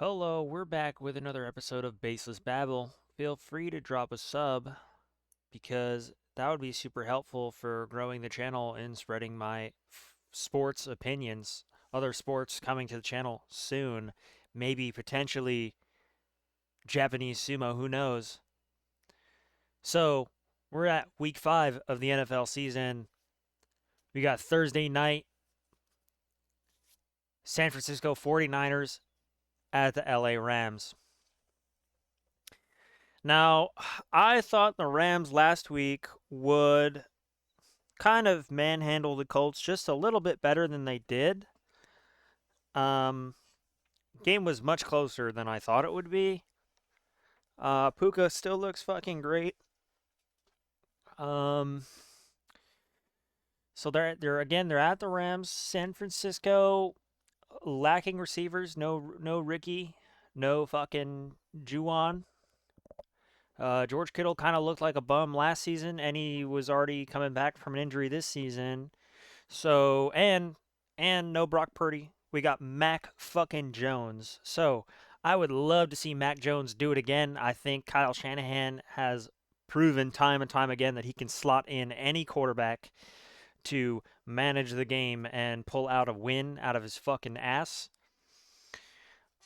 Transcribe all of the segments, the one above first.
Hello, we're back with another episode of Baseless Babble. Feel free to drop a sub because that would be super helpful for growing the channel and spreading my sports opinions. Other sports coming to the channel soon. Maybe potentially Japanese sumo, who knows? So, we're at week 5 of the NFL season. We got Thursday night, San Francisco 49ers at the LA Rams. Now, I thought the Rams last week would kind of manhandle the Colts just a little bit better than they did. Um, Game was much closer than I thought it would be. Puka still looks fucking great. Um, so they're at the Rams. San Francisco lacking receivers. No Ricky, no fucking Juwan. George Kittle kind of looked like a bum last season, and he was already coming back from an injury this season. So and no Brock Purdy. We got Mac fucking Jones. So I would love to see Mac Jones do it again. I think Kyle Shanahan has proven time and time again that he can slot in any quarterback to manage the game and pull out a win out of his fucking ass.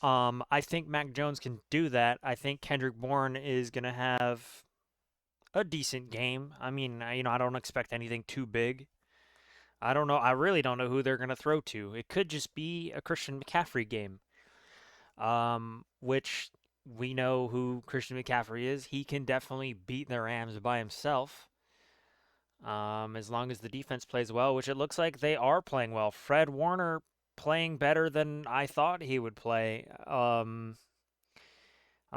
I think Mac Jones can do that. I think Kendrick Bourne is gonna have a decent game. I mean, I don't expect anything too big. I don't know. I really don't know who they're going to throw to. It could just be a Christian McCaffrey game, which we know who Christian McCaffrey is. He can definitely beat the Rams by himself, as long as the defense plays well, which it looks like they are playing well. Fred Warner playing better than I thought he would play. I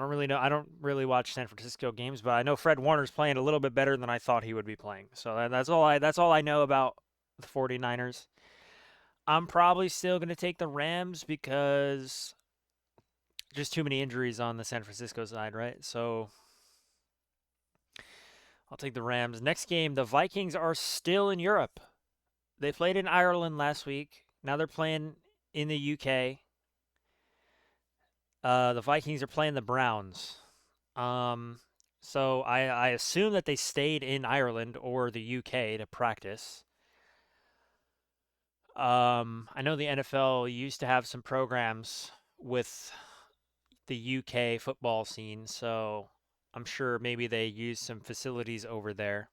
don't really know. I don't really watch San Francisco games, but I know Fred Warner's playing a little bit better than I thought he would be playing. So that's all I know about the 49ers. I'm probably still going to take the Rams because just too many injuries on the San Francisco side, right? So I'll take the Rams. Next game, the Vikings are still in Europe. They played in Ireland last week. Now they're playing in the UK. The Vikings are playing the Browns. Um, so I assume that they stayed in Ireland or the UK to practice. I know the NFL used to have some programs with the UK football scene, so I'm sure maybe they use some facilities over there.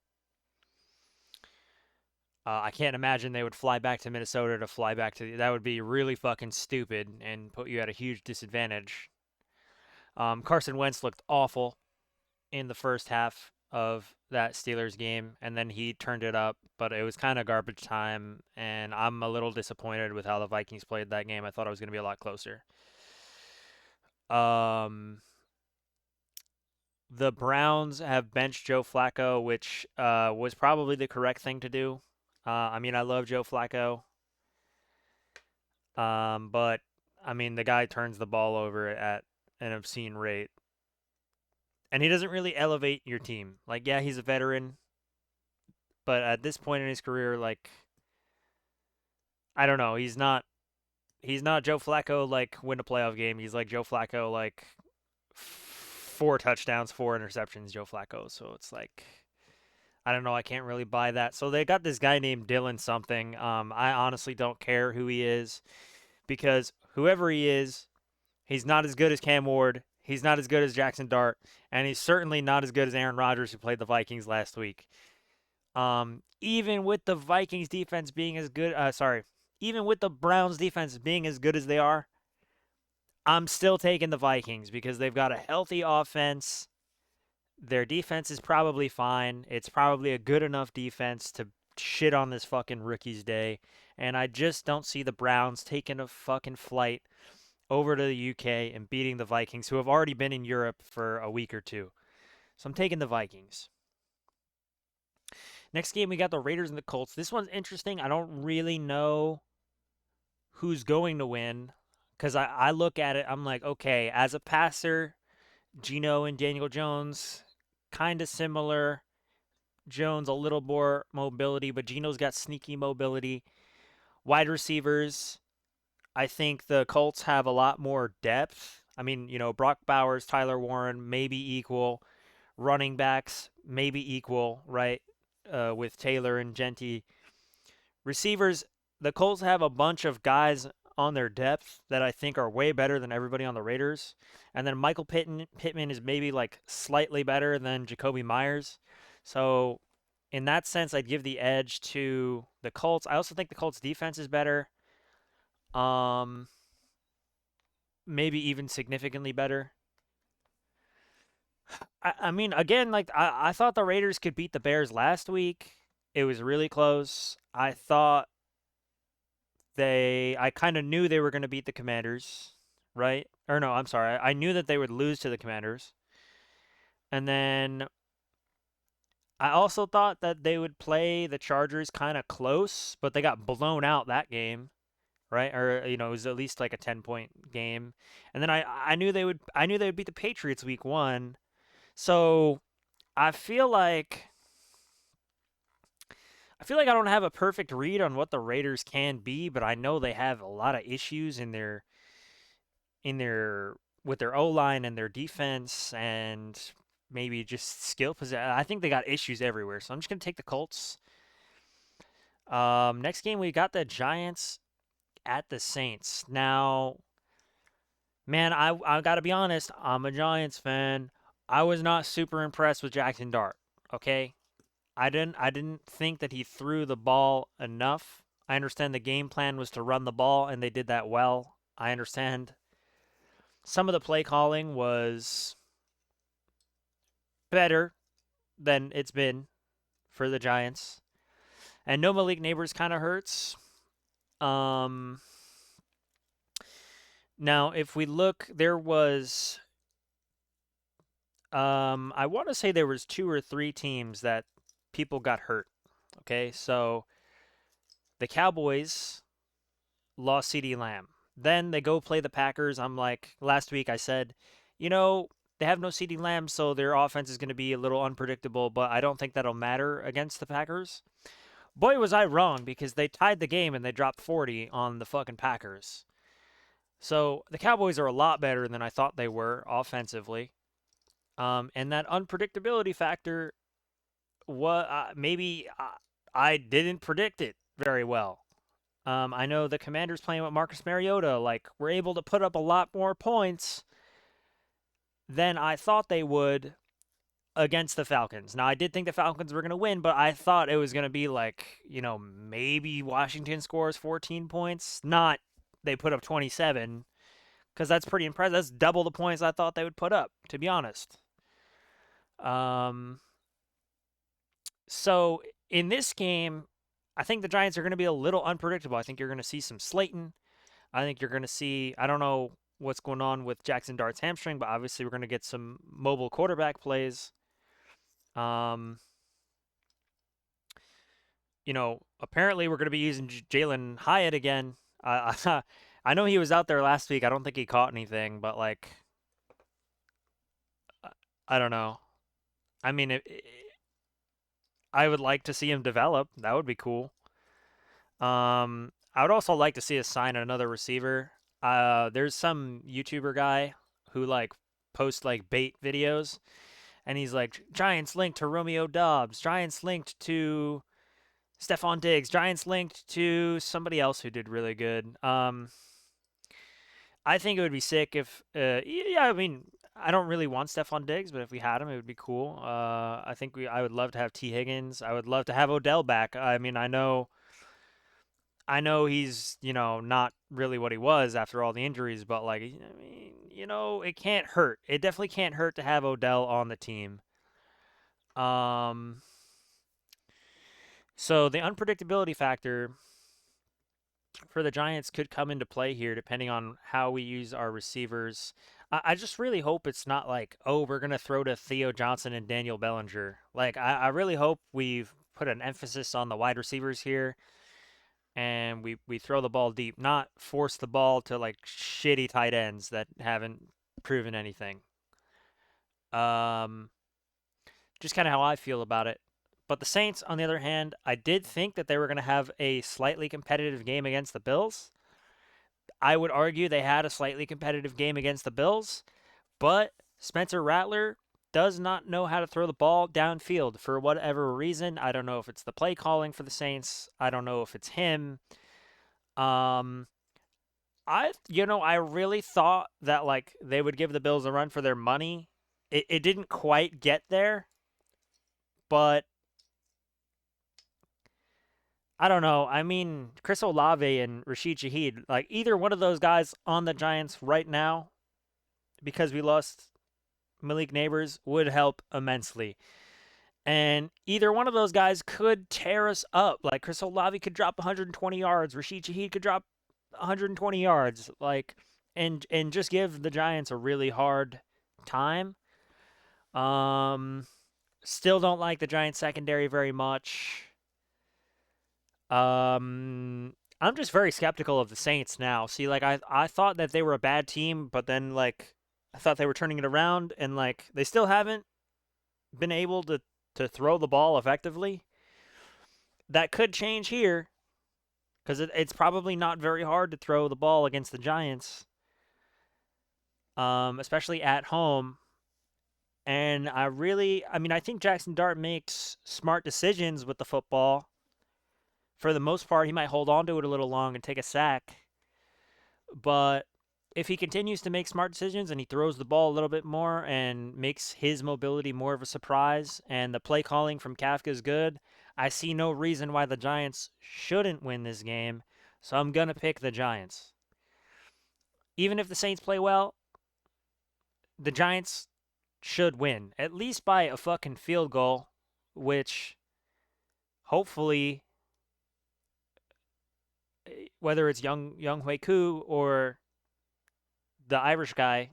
I can't imagine they would fly back to Minnesota to fly back to. That would be really fucking stupid and put you at a huge disadvantage. Carson Wentz looked awful in the first half of that Steelers game, and then he turned it up, but it was kind of garbage time, and I'm a little disappointed with how the Vikings played that game. I thought it was going to be a lot closer. Um, the Browns have benched Joe Flacco, which was probably the correct thing to do. I mean, I love Joe Flacco, but I mean, the guy turns the ball over at an obscene rate, and he doesn't really elevate your team. Like, yeah, he's a veteran, but at this point in his career, like, I don't know, he's not Joe Flacco like win a playoff game. He's like Joe Flacco like 4 touchdowns, 4 interceptions. Joe Flacco. So it's like I don't know. I can't really buy that. So they got this guy named Dylan something. I honestly don't care who he is because whoever he is, he's not as good as Cam Ward. He's not as good as Jackson Dart, and he's certainly not as good as Aaron Rodgers, who played the Vikings last week. Even with the Vikings defense being as good, even with the Browns defense being as good as they are, I'm still taking the Vikings because they've got a healthy offense. Their defense is probably fine. It's probably a good enough defense to shit on this fucking rookie's day. And I just don't see the Browns taking a fucking flight over to the UK and beating the Vikings, who have already been in Europe for a week or two. So I'm taking the Vikings. Next game, we got the Raiders and the Colts. This one's interesting. I don't really know who's going to win because I look at it, I'm like, okay, as a passer, Gino and Daniel Jones, kind of similar. Jones, a little more mobility, but Gino's got sneaky mobility. Wide receivers, I think the Colts have a lot more depth. I mean, Brock Bowers, Tyler Warren, maybe equal. Running backs, maybe equal, right? With Taylor and Genty. Receivers, the Colts have a bunch of guys on their depth that I think are way better than everybody on the Raiders. And then Michael Pittman is maybe like slightly better than Jacoby Myers. So in that sense, I'd give the edge to the Colts. I also think the Colts defense is better. Um, maybe even significantly better. I mean, again, like I thought the Raiders could beat the Bears last week. It was really close. I kind of knew they were going to beat the Commanders, right? Or no, I'm sorry. I knew that they would lose to the Commanders. And then I also thought that they would play the Chargers kind of close, but they got blown out that game, right? Or it was at least like a 10-point game. And then I knew they would beat the Patriots week 1. So, I feel like I don't have a perfect read on what the Raiders can be, but I know they have a lot of issues in their with their O line and their defense and maybe just skill possession. I think they got issues everywhere, so I'm just gonna take the Colts. Next game we got the Giants at the Saints. Now, man, I gotta be honest, I'm a Giants fan. I was not super impressed with Jackson Dart. Okay, I didn't think that he threw the ball enough. I understand the game plan was to run the ball, and they did that well. I understand some of the play calling was better than it's been for the Giants. And no Malik Neighbors kind of hurts. Um, Now, if we look, there was, I want to say there was 2 or 3 teams that people got hurt. Okay, so the Cowboys lost CeeDee Lamb. Then they go play the Packers. I'm like, last week I said, they have no CeeDee Lamb, so their offense is going to be a little unpredictable, but I don't think that'll matter against the Packers. Boy, was I wrong because they tied the game and they dropped 40 on the fucking Packers. So the Cowboys are a lot better than I thought they were offensively. And that unpredictability factor, what maybe I didn't predict it very well. I know the Commanders playing with Marcus Mariota, like, were able to put up a lot more points than I thought they would against the Falcons. Now, I did think the Falcons were going to win, but I thought it was going to be like, maybe Washington scores 14 points. Not they put up 27, because that's pretty impressive. That's double the points I thought they would put up, to be honest. Um, so in this game, I think the Giants are going to be a little unpredictable. I think you're going to see some Slayton. I think you're going to see, I don't know what's going on with Jackson Dart's hamstring, but obviously we're going to get some mobile quarterback plays. Um, Apparently we're going to be using Jalen Hyatt again. I know he was out there last week. I don't think he caught anything, but like, I don't know. I mean, I would like to see him develop. That would be cool. I would also like to see us sign another receiver. There's some YouTuber guy who like posts like bait videos, and he's like, Giants linked to Romeo Dobbs, Giants linked to Stephon Diggs, Giants linked to somebody else who did really good. I think it would be sick if, yeah, I mean, I don't really want Stephon Diggs, but if we had him, it would be cool. I would love to have T. Higgins. I would love to have Odell back. I mean, I know he's, not really what he was after all the injuries, but like, I mean, it can't hurt. It definitely can't hurt to have Odell on the team. Um, so the unpredictability factor for the Giants could come into play here depending on how we use our receivers. I just really hope it's not like, oh, we're going to throw to Theo Johnson and Daniel Bellinger. Like, I really hope we've put an emphasis on the wide receivers here and we throw the ball deep, not force the ball to like shitty tight ends that haven't proven anything. Um, just kind of how I feel about it. But the Saints, on the other hand, I did think that they were going to have a slightly competitive game against the Bills. I would argue they had a slightly competitive game against the Bills, but Spencer Rattler does not know how to throw the ball downfield for whatever reason. I don't know if it's the play calling for the Saints. I don't know if it's him. Um, I really thought that like they would give the Bills a run for their money. It didn't quite get there, but I don't know. I mean, Chris Olave and Rashid Shaheed, like either one of those guys on the Giants right now, because we lost Malik Neighbors, would help immensely. And either one of those guys could tear us up. Like Chris Olave could drop 120 yards, Rashid Shaheed could drop 120 yards, like and just give the Giants a really hard time. Um, Still don't like the Giants secondary very much. I'm just very skeptical of the Saints now. See, like I thought that they were a bad team, but then like I thought they were turning it around, and like they still haven't been able to throw the ball effectively. That could change here because it's probably not very hard to throw the ball against the Giants, especially at home. And I mean, I think Jackson Dart makes smart decisions with the football. For the most part, he might hold on to it a little long and take a sack. But if he continues to make smart decisions and he throws the ball a little bit more and makes his mobility more of a surprise and the play calling from Kafka is good, I see no reason why the Giants shouldn't win this game. So I'm going to pick the Giants. Even if the Saints play well, the Giants should win, at least by a fucking field goal, which hopefully, whether it's Young Hui Koo or the Irish guy,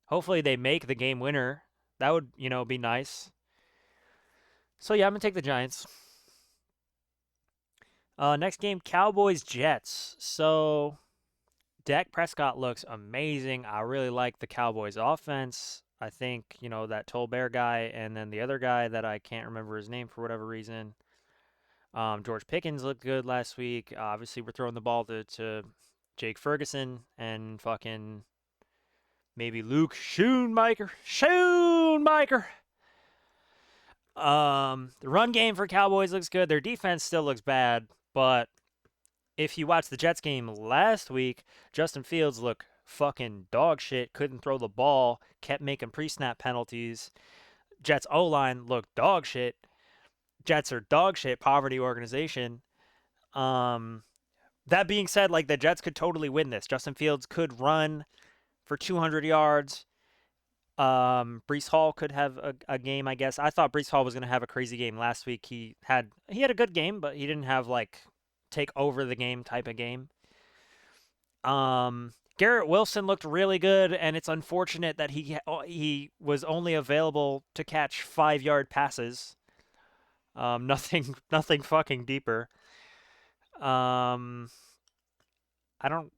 hopefully they make the game winner. That would, be nice. So yeah, I'm gonna take the Giants. Next game, Cowboys Jets. So Dak Prescott looks amazing. I really like the Cowboys offense. I think, that Tolbert guy and then the other guy that I can't remember his name for whatever reason. George Pickens looked good last week. Obviously, we're throwing the ball to Jake Ferguson and fucking maybe Luke Schoonmaker. Schoonmaker. The run game for Cowboys looks good. Their defense still looks bad, but if you watch the Jets game last week, Justin Fields looked fucking dog shit. Couldn't throw the ball. Kept making pre-snap penalties. Jets O-line looked dog shit. Jets are dog shit. Poverty organization. Um, that being said, like the Jets could totally win this. Justin Fields could run for 200 yards. Brees Hall could have a game, I guess. I thought Brees Hall was going to have a crazy game last week. He had a good game, but he didn't have like take over the game type of game. Garrett Wilson looked really good, and it's unfortunate that he was only available to catch 5-yard passes. Nothing fucking deeper. Um, I don't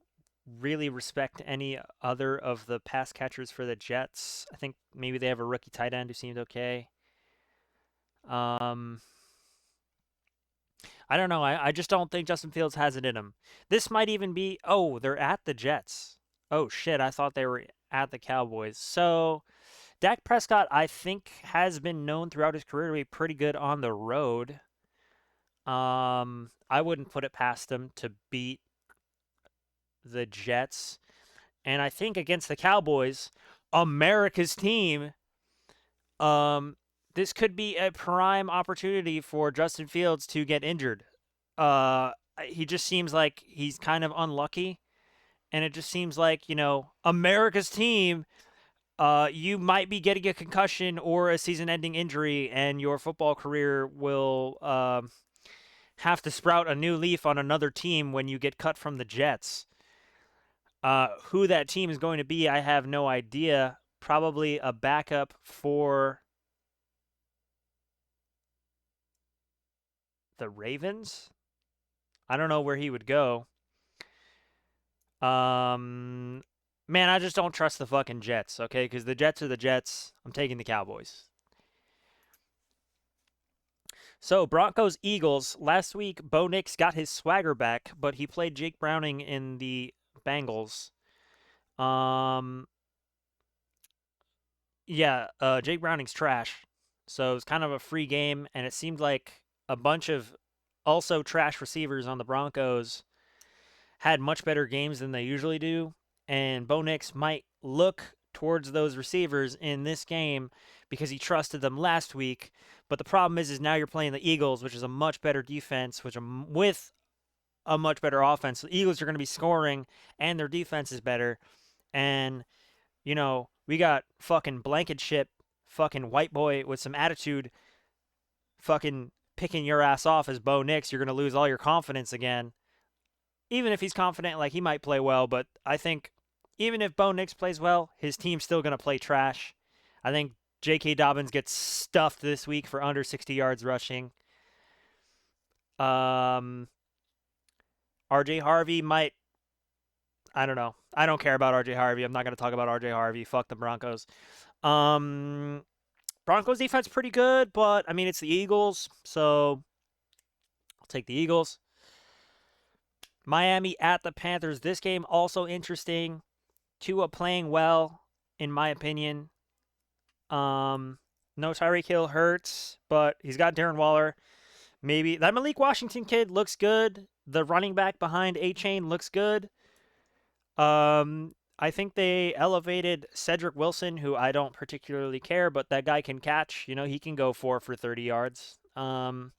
really respect any other of the pass catchers for the Jets. I think maybe they have a rookie tight end who seemed okay. Um, I don't know. I just don't think Justin Fields has it in him. This might even be. Oh, they're at the Jets. Oh shit! I thought they were at the Cowboys. So Dak Prescott, I think, has been known throughout his career to be pretty good on the road. I wouldn't put it past him to beat the Jets. And I think against the Cowboys, America's team, um, this could be a prime opportunity for Justin Fields to get injured. He just seems like he's kind of unlucky, and it just seems like America's team. You might be getting a concussion or a season-ending injury, and your football career will have to sprout a new leaf on another team when you get cut from the Jets. Who that team is going to be, I have no idea. Probably a backup for the Ravens. I don't know where he would go. Man, I just don't trust the fucking Jets, okay? Because the Jets are the Jets. I'm taking the Cowboys. So Broncos Eagles last week. Bo Nix got his swagger back, but he played Jake Browning in the Bengals. Um, yeah, Jake Browning's trash. So it's kind of a free game, and it seemed like a bunch of also trash receivers on the Broncos had much better games than they usually do, and Bo Nix might look towards those receivers in this game because he trusted them last week. But the problem is now you're playing the Eagles, which is a much better defense, which with a much better offense. The Eagles are going to be scoring, and their defense is better. And we got fucking Blankenship, fucking white boy with some attitude, fucking picking your ass off as Bo Nix. You're going to lose all your confidence again. Even if he's confident, like he might play well, but I think even if Bo Nix plays well, his team's still going to play trash. I think J.K. Dobbins gets stuffed this week for under 60 yards rushing. Um, R.J. Harvey might. I don't know. I don't care about R.J. Harvey. I'm not going to talk about R.J. Harvey. Fuck the Broncos. Um, Broncos defense pretty good, but I mean it's the Eagles, so I'll take the Eagles. Miami at the Panthers. This game also interesting. Tua playing well, in my opinion. No Tyreek Hill hurts, but he's got Darren Waller. Maybe that Malik Washington kid looks good. The running back behind A Chain looks good. I think they elevated Cedric Wilson, who I don't particularly care, but that guy can catch. He can go 4 for 30 yards. Um,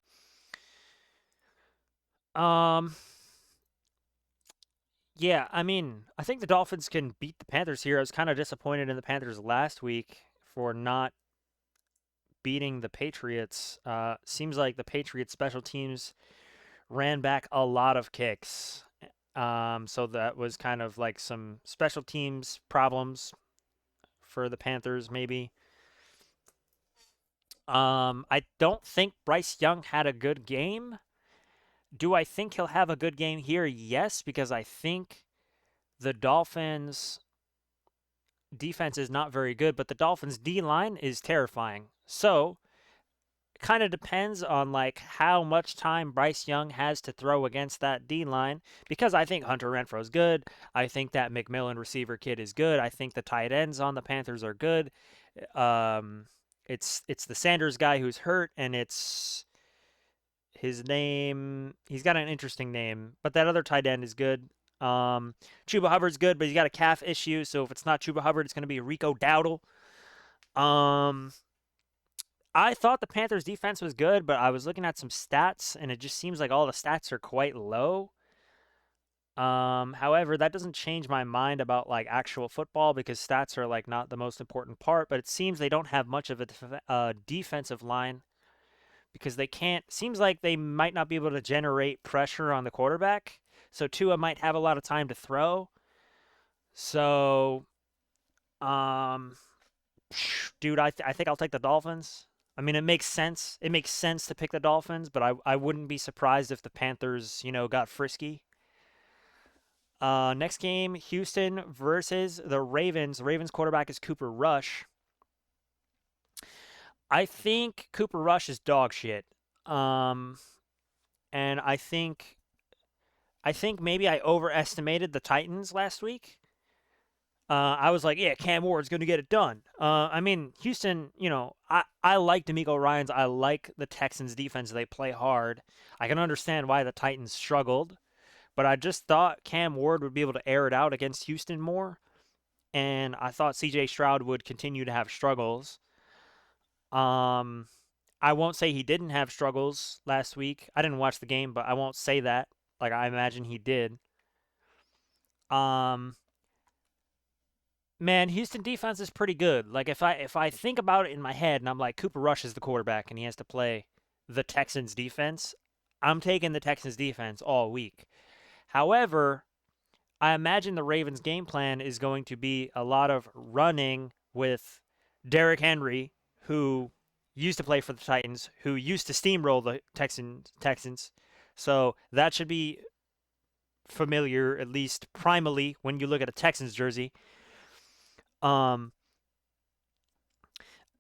yeah, I mean, I think the Dolphins can beat the Panthers here. I was kind of disappointed in the Panthers last week for not beating the Patriots. Seems like the Patriots special teams ran back a lot of kicks. So that was kind of like some special teams problems for the Panthers, maybe. I don't think Bryce Young had a good game. Do I think he'll have a good game here? Yes, because I think the Dolphins defense is not very good, but the Dolphins D line is terrifying. So it kind of depends on like how much time Bryce Young has to throw against that D line. Because I think Hunter Renfrow is good. I think that McMillan receiver kid is good. I think the tight ends on the Panthers are good. Um, it's the Sanders guy who's hurt, and it's his name. He's got an interesting name, but that other tight end is good. Chuba Hubbard's good, but he's got a calf issue. So if it's not Chuba Hubbard, it's going to be Rico Dowdle. Um, I thought the Panthers defense was good, but I was looking at some stats, and it just seems like all the stats are quite low. However, that doesn't change my mind about like actual football because stats are like not the most important part. But it seems they don't have much of a defensive line because they can't. Seems like they might not be able to generate pressure on the quarterback. So Tua might have a lot of time to throw. So, um, dude, I think I'll take the Dolphins. I mean, it makes sense. It makes sense to pick the Dolphins, but I wouldn't be surprised if the Panthers, got frisky. Next game, Houston versus the Ravens. The Ravens quarterback is Cooper Rush. I think Cooper Rush is dog shit. Um, and I think maybe I overestimated the Titans last week. I was like, yeah, Cam Ward's going to get it done. I mean, Houston, I like D'Amico Ryans. I like the Texans' defense. They play hard. I can understand why the Titans struggled, but I just thought Cam Ward would be able to air it out against Houston more, and I thought C.J. Stroud would continue to have struggles. Um, I won't say he didn't have struggles last week. I didn't watch the game, but I won't say that. Like I imagine he did. Um, Man, Houston defense is pretty good. Like if I think about it in my head and I'm like Cooper Rush is the quarterback and he has to play the Texans defense, I'm taking the Texans defense all week. However, I imagine the Ravens game plan is going to be a lot of running with Derrick Henry, who used to play for the Titans, who used to steamroll the Texans. So that should be familiar, at least primally, when you look at a Texans jersey. Um,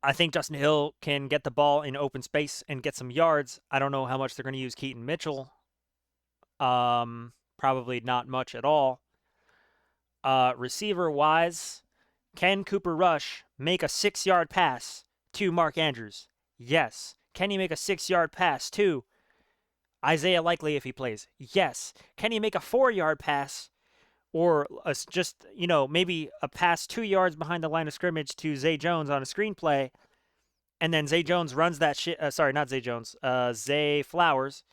I think Justin Hill can get the ball in open space and get some yards. I don't know how much they're going to use Keaton Mitchell. Probably not much at all. Receiver wise, can Cooper Rush make a 6-yard pass to Mark Andrews? Yes. Can he make a 6-yard pass to Isaiah Likely if he plays? Yes. Can he make a 4-yard pass or just, maybe a pass 2 yards behind the line of scrimmage to Zay Jones on a screenplay, and then Zay Jones runs that shit? Sorry, not Zay Jones. Zay Flowers.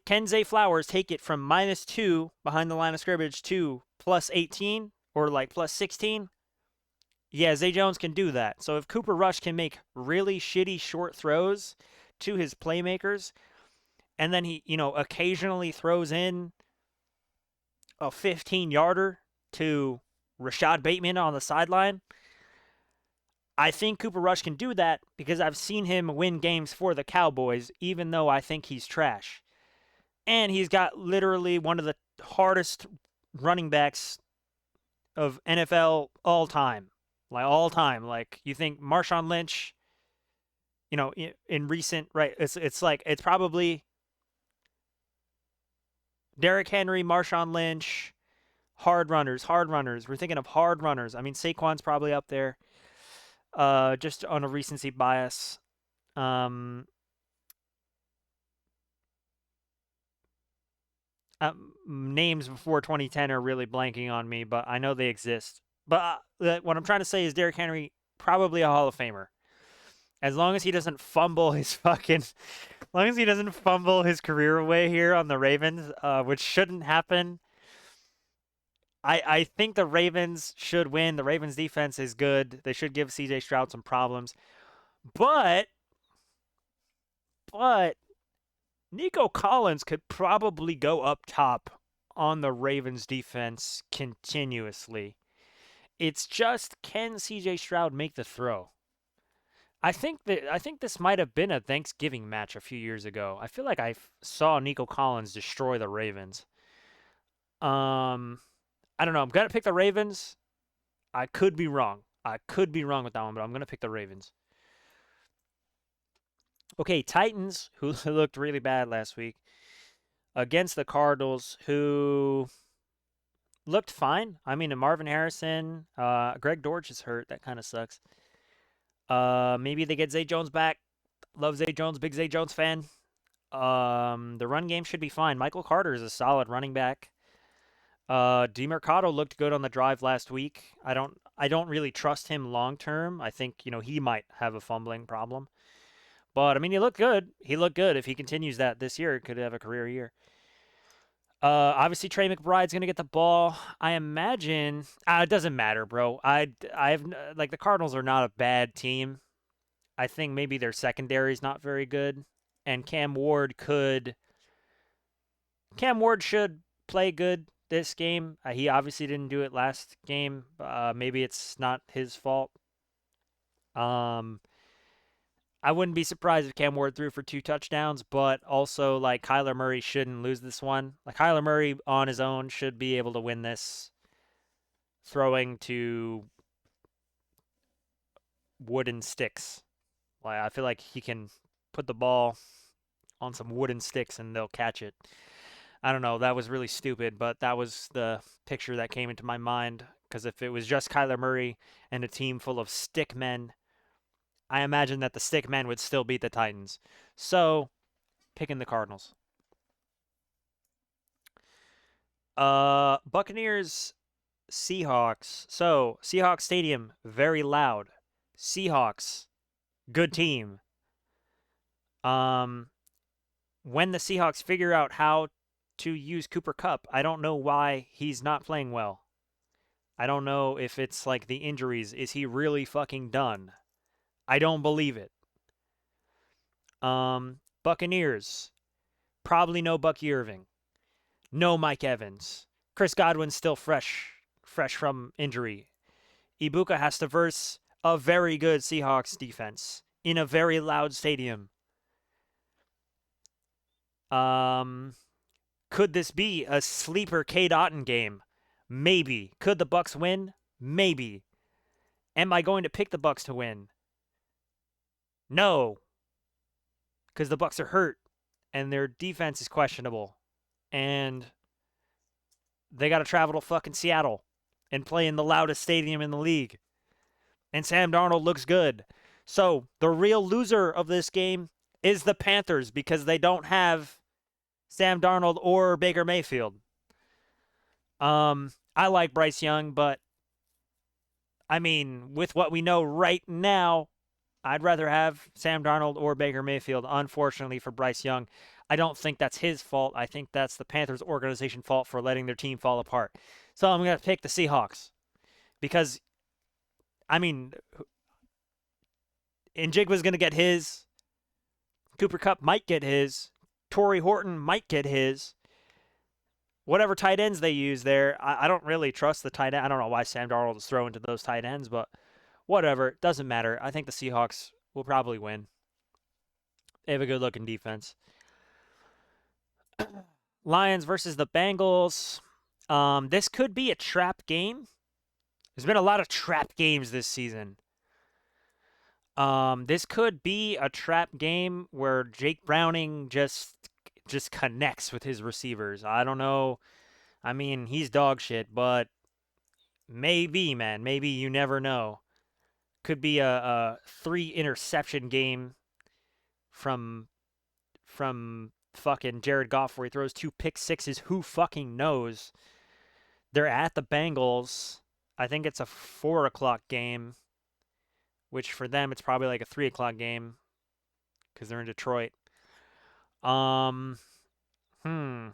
Can Zay Flowers take it from -2 behind the line of scrimmage to +18 or like +16? Yeah, Zay Jones can do that. So if Cooper Rush can make really shitty short throws to his playmakers, and then he, occasionally throws in a 15-yarder to Rashad Bateman on the sideline, I think Cooper Rush can do that because I've seen him win games for the Cowboys, even though I think he's trash. And he's got literally one of the hardest running backs of NFL all time. Like, all time. Like, you think Marshawn Lynch, in recent, right? It's like, it's probably Derrick Henry, Marshawn Lynch, hard runners. We're thinking of hard runners. I mean, Saquon's probably up there, just on a recency bias. Um, Names before 2010 are really blanking on me, but I know they exist. But what I'm trying to say is Derrick Henry, probably a Hall of Famer. As long as he doesn't fumble his fucking, as long as he doesn't fumble his career away here on the Ravens, which shouldn't happen. I think the Ravens should win. The Ravens defense is good. They should give CJ Stroud some problems. But Nico Collins could probably go up top on the Ravens defense continuously. It's just, can CJ Stroud make the throw? I think this might have been a Thanksgiving match a few years ago. I feel like I saw Nico Collins destroy the Ravens. I don't know. I'm gonna pick the Ravens. I could be wrong. I could be wrong with that one, but I'm gonna pick the Ravens. Okay, Titans, who looked really bad last week, against the Cardinals, who looked fine. I mean, Marvin Harrison, Greg Dortch is hurt. That kind of sucks. Maybe they get Zay Jones back. Love Zay Jones, big Zay Jones fan. The run game should be fine. Michael Carter is a solid running back. DeMercado looked good on the drive last week. I don't really trust him long term. I think, he might have a fumbling problem. But I mean, he looked good. He looked good. If he continues that this year, could have a career year. Obviously Trey McBride's gonna get the ball. I imagine it doesn't matter, bro. I've like, the Cardinals are not a bad team. I think maybe their secondary is not very good, and Cam Ward should play good this game. He obviously didn't do it last game. Maybe it's not his fault. Um, I wouldn't be surprised if Cam Ward threw for 2 touchdowns, but also, like, Kyler Murray shouldn't lose this one. Like, Kyler Murray on his own should be able to win this, throwing to wooden sticks. Like, I feel like he can put the ball on some wooden sticks and they'll catch it. I don't know. That was really stupid, but that was the picture that came into my mind. Because if it was just Kyler Murray and a team full of stick men, I imagine that the stick men would still beat the Titans. So, picking the Cardinals. Buccaneers, Seahawks. So, Seahawks Stadium, very loud. Seahawks, good team. When the Seahawks figure out how to use Cooper Kupp, I don't know why he's not playing well. I don't know if it's like the injuries. Is he really fucking done? I don't believe it. Buccaneers, probably no Bucky Irving. No Mike Evans. Chris Godwin's still fresh from injury. Ibuka has to verse a very good Seahawks defense in a very loud stadium. Could this be a sleeper Cade Otton game? Maybe. Could the Bucks win? Maybe. Am I going to pick the Bucks to win? No, because the Bucks are hurt and their defense is questionable, and they got to travel to fucking Seattle and play in the loudest stadium in the league. And Sam Darnold looks good. So the real loser of this game is the Panthers because they don't have Sam Darnold or Baker Mayfield. I like Bryce Young, but I mean, with what we know right now, I'd rather have Sam Darnold or Baker Mayfield. Unfortunately for Bryce Young, I don't think that's his fault. I think that's the Panthers organization fault for letting their team fall apart. So I'm going to pick the Seahawks because I mean, Njigba's going to get his. Cooper Kupp might get his. Torrey Horton might get his. Whatever tight ends they use there, I don't really trust the tight end. I don't know why Sam Darnold is throwing to those tight ends, but whatever. Doesn't matter. I think the Seahawks will probably win. They have a good looking defense. Lions versus the Bengals. This could be a trap game. There's been a lot of trap games this season. This could be a trap game where Jake Browning just connects with his receivers. I don't know. I mean, he's dog shit, but maybe, man, maybe you never know. Could be a three interception game from fucking Jared Goff where he throws two pick sixes. Who fucking knows? They're at the Bengals. I think it's a 4 o'clock game, which for them it's probably like a 3 o'clock game because they're in Detroit. Um, hmm.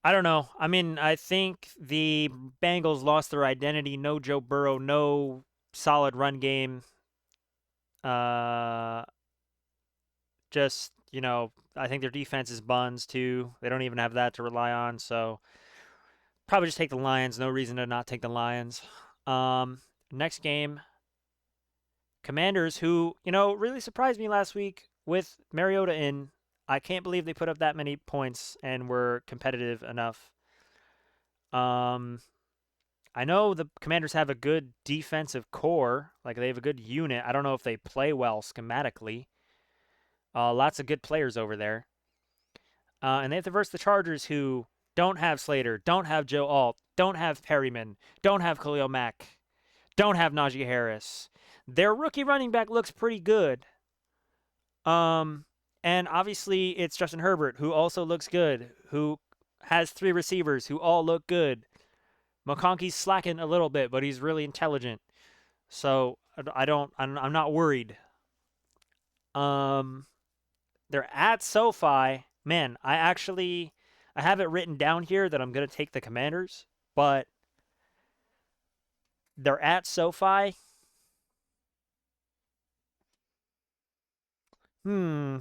I don't know. I mean, I think the Bengals lost their identity. No Joe Burrow, no solid run game. Uh, just, I think their defense is buns too. They don't even have that to rely on. So probably just take the Lions. No reason to not take the Lions. Um, Next game, Commanders, who, really surprised me last week with Mariota in. I can't believe they put up that many points and were competitive enough. Um, I know the Commanders have a good defensive core, like they have a good unit. I don't know if they play well schematically. Lots of good players over there. And they have to verse the Chargers, who don't have Slater, don't have Joe Alt, don't have Perryman, don't have Khalil Mack, don't have Najee Harris. Their rookie running back looks pretty good. Um, and obviously it's Justin Herbert, who also looks good, who has three receivers who all look good. McConkey's slacking a little bit, but he's really intelligent. So I'm not worried. Um, they're at SoFi. Man, I have it written down here that I'm gonna take the Commanders, but they're at SoFi. Hmm.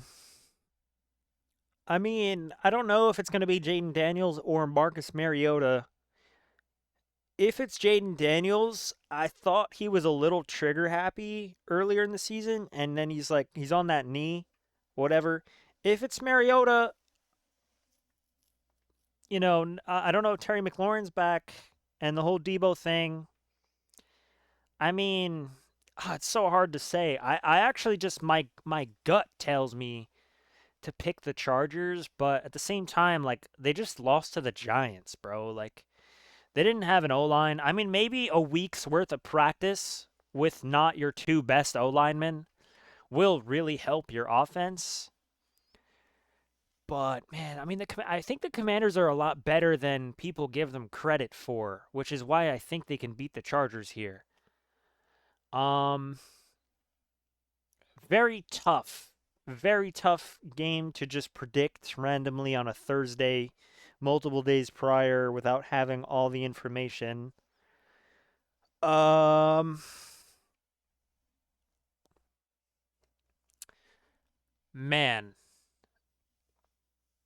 I mean, I don't know if it's gonna be Jaden Daniels or Marcus Mariota. If it's Jaden Daniels, I thought he was a little trigger happy earlier in the season, and then he's on that knee, whatever. If it's Mariota, I don't know if Terry McLaurin's back and the whole Debo thing. I mean, it's so hard to say. I actually just my gut tells me to pick the Chargers, but at the same time, like they just lost to the Giants, bro. Like they didn't have an O line. I mean, maybe a week's worth of practice with not your two best O linemen will really help your offense. But man, I mean, I think the Commanders are a lot better than people give them credit for, which is why I think they can beat the Chargers here. Um, very tough, very tough game to just predict randomly on a Thursday, multiple days prior without having all the information. Um, Man.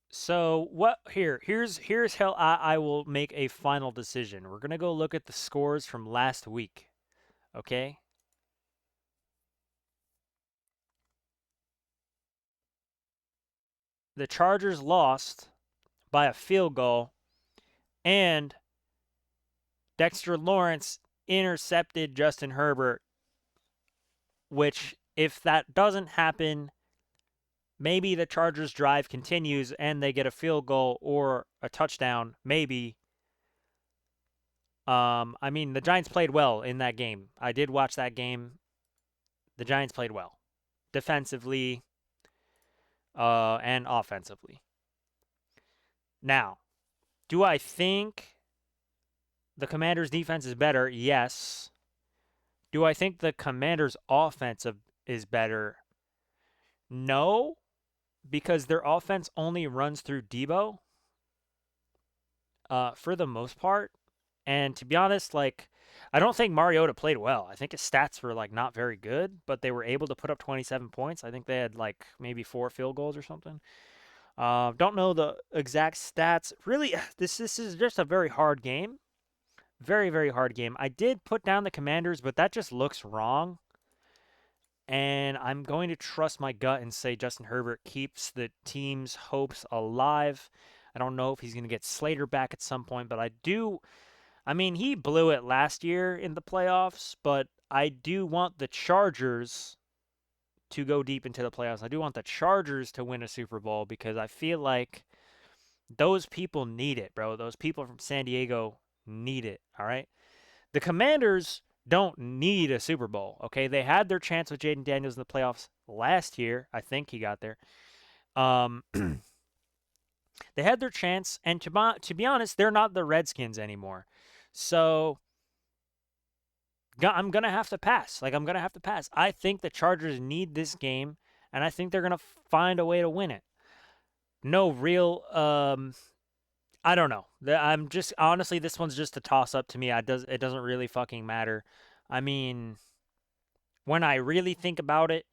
So what here's how I will make a final decision. We're gonna go look at the scores from last week. Okay? The Chargers lost by a field goal, and Dexter Lawrence intercepted Justin Herbert, which, if that doesn't happen, maybe the Chargers' drive continues and they get a field goal or a touchdown, maybe. I mean, the Giants played well in that game. I did watch that game. The Giants played well, defensively, and offensively. Now, do I think the Commanders' defense is better? Yes. Do I think the Commanders' offensive is better? No, because their offense only runs through Debo, for the most part. And to be honest, like, I don't think Mariota played well. I think his stats were like not very good, but they were able to put up 27 points. I think they had like maybe 4 field goals or something. Don't know the exact stats. Really, this is just a very hard game. Very, very hard game. I did put down the Commanders, but that just looks wrong. And I'm going to trust my gut and say Justin Herbert keeps the team's hopes alive. I don't know if he's going to get Slater back at some point, but I do. I mean, he blew it last year in the playoffs, but I do want the Chargers to go deep into the playoffs. I do want the Chargers to win a Super Bowl because I feel like those people need it, bro. Those people from San Diego need it, all right? The Commanders don't need a Super Bowl, okay? They had their chance with Jaden Daniels in the playoffs last year. I think he got there. They had their chance, and to be honest, they're not the Redskins anymore. So I'm going to have to pass. Like, I'm going to have to pass. I think the Chargers need this game, and I think they're going to find a way to win it. No real, I don't know. I'm just, honestly, this one's just a toss-up to me. It doesn't really fucking matter. I mean, when I really think about it,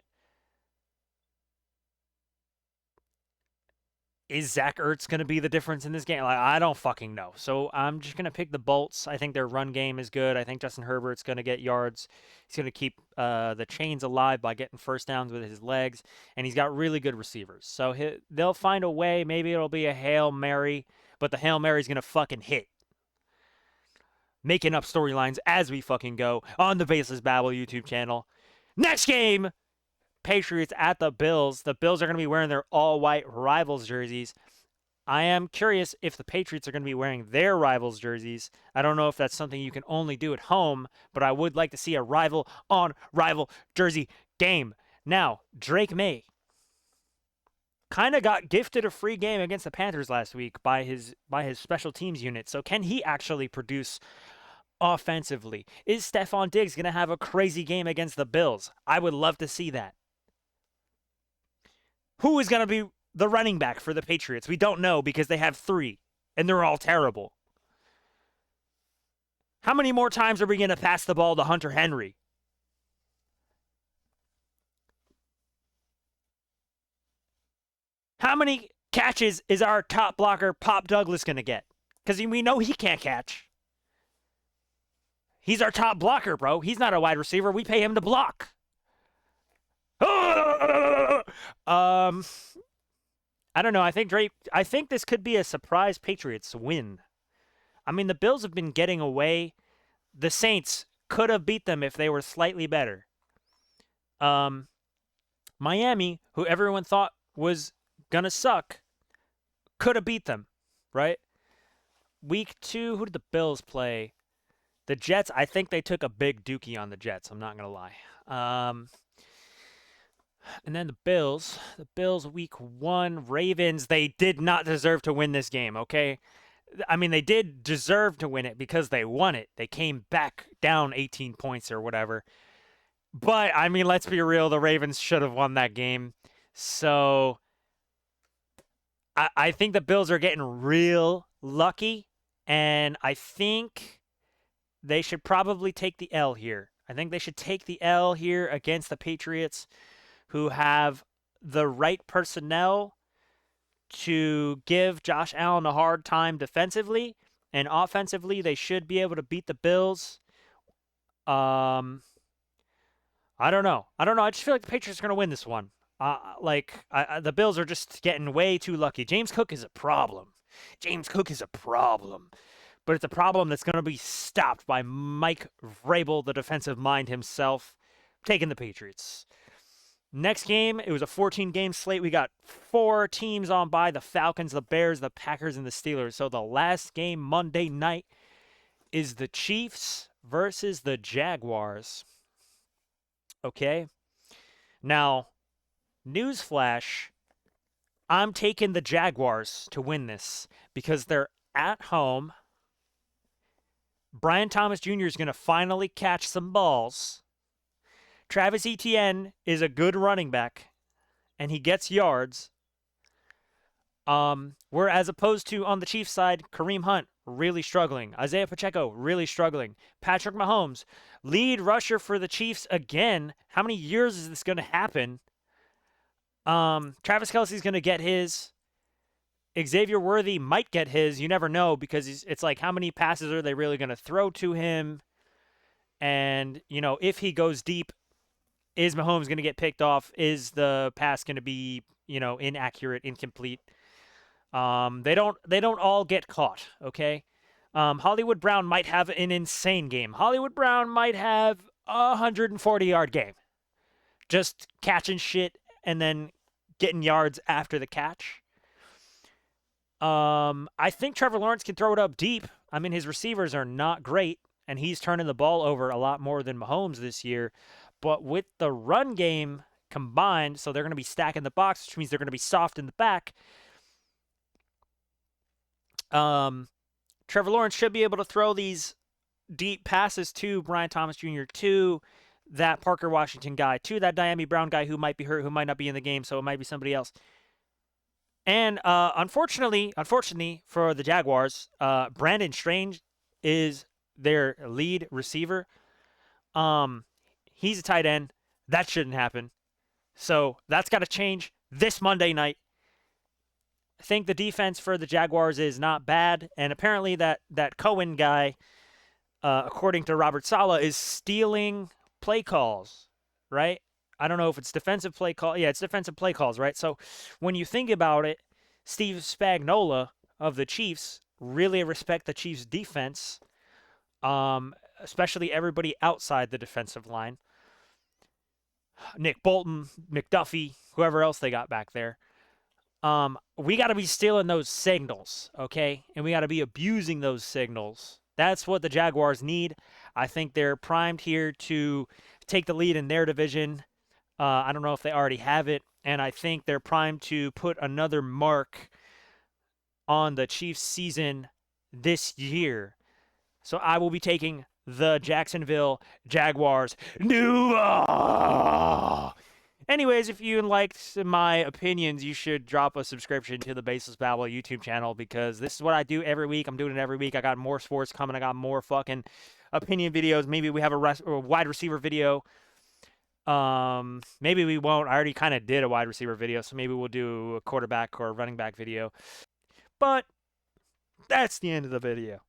is Zach Ertz going to be the difference in this game? Like, I don't fucking know. So I'm just going to pick the Bolts. I think their run game is good. I think Justin Herbert's going to get yards. He's going to keep the chains alive by getting first downs with his legs. And he's got really good receivers. So they'll find a way. Maybe it'll be a Hail Mary. But the Hail Mary's going to fucking hit. Making up storylines as we fucking go on the Baseless Babble YouTube channel. Next game! Patriots at the Bills. The Bills are going to be wearing their all-white Rivals jerseys. I am curious if the Patriots are going to be wearing their Rivals jerseys. I don't know if that's something you can only do at home, but I would like to see a rival on rival jersey game. Now, Drake May kind of got gifted a free game against the Panthers last week by his special teams unit. So can he actually produce offensively? Is Stephon Diggs going to have a crazy game against the Bills? I would love to see that. Who is going to be the running back for the Patriots? We don't know because they have 3, and they're all terrible. How many more times are we going to pass the ball to Hunter Henry? How many catches is our top blocker, Pop Douglas, going to get? Because we know he can't catch. He's our top blocker, bro. He's not a wide receiver. We pay him to block. I don't know. I think this could be a surprise Patriots win. I mean, the Bills have been getting away. The Saints could have beat them if they were slightly better. Miami, who everyone thought was gonna suck, could have beat them, right? Week 2, who did the Bills play? The Jets. I think they took a big dookie on the Jets. I'm not gonna lie. And then the Bills week 1, Ravens, they did not deserve to win this game, okay? I mean, they did deserve to win it because they won it. They came back down 18 points or whatever. But, I mean, let's be real, the Ravens should have won that game. So, I think the Bills are getting real lucky, and I think they should probably take the L here. I think they should take the L here against the Patriots, who have the right personnel to give Josh Allen a hard time defensively, and offensively they should be able to beat the Bills. I don't know. I just feel like the Patriots are going to win this one. The Bills are just getting way too lucky. James Cook is a problem. but it's a problem that's going to be stopped by Mike Vrabel, the defensive mind himself, taking the Patriots. Next game, it was a 14-game slate. We got 4 teams on by: the Falcons, the Bears, the Packers, and the Steelers. So the last game Monday night is the Chiefs versus the Jaguars. Okay? Now, newsflash, I'm taking the Jaguars to win this because they're at home. Brian Thomas Jr. is going to finally catch some balls. Travis Etienne is a good running back, and he gets yards. Whereas opposed to on the Chiefs side, Kareem Hunt really struggling, Isaiah Pacheco really struggling, Patrick Mahomes, lead rusher for the Chiefs again. How many years is this going to happen? Travis Kelce's going to get his. Xavier Worthy might get his. You never know because it's like how many passes are they really going to throw to him? And, if he goes deep, is Mahomes going to get picked off? Is the pass going to be, inaccurate, incomplete? They don't all get caught, okay? Hollywood Brown might have an insane game. Hollywood Brown might have a 140-yard game. Just catching shit and then getting yards after the catch. I think Trevor Lawrence can throw it up deep. I mean, his receivers are not great, and he's turning the ball over a lot more than Mahomes this year. But with the run game combined, so they're going to be stacking the box, which means they're going to be soft in the back. Trevor Lawrence should be able to throw these deep passes to Brian Thomas Jr., to that Parker Washington guy, to that Diami Brown guy who might be hurt, who might not be in the game, so it might be somebody else. And unfortunately for the Jaguars, Brandon Strange is their lead receiver. He's a tight end. That shouldn't happen. So that's got to change this Monday night. I think the defense for the Jaguars is not bad, and apparently that Cohen guy, according to Robert Saleh, is stealing play calls, right? I don't know if it's defensive play call. Yeah, it's defensive play calls, right? So when you think about it, Steve Spagnuolo of the Chiefs really respect the Chiefs' defense, especially everybody outside the defensive line. Nick Bolton, McDuffie, whoever else they got back there. We got to be stealing those signals, okay? And we got to be abusing those signals. That's what the Jaguars need. I think they're primed here to take the lead in their division. I don't know if they already have it. And I think they're primed to put another mark on the Chiefs' season this year. So I will be taking the Jacksonville Jaguars. Anyways, if you liked my opinions, you should drop a subscription to the Baseless Babble YouTube channel because this is what I do every week. I'm doing it every week. I got more sports coming. I got more fucking opinion videos. Maybe we have a wide receiver video. Maybe we won't. I already kind of did a wide receiver video, so maybe we'll do a quarterback or running back video. But that's the end of the video.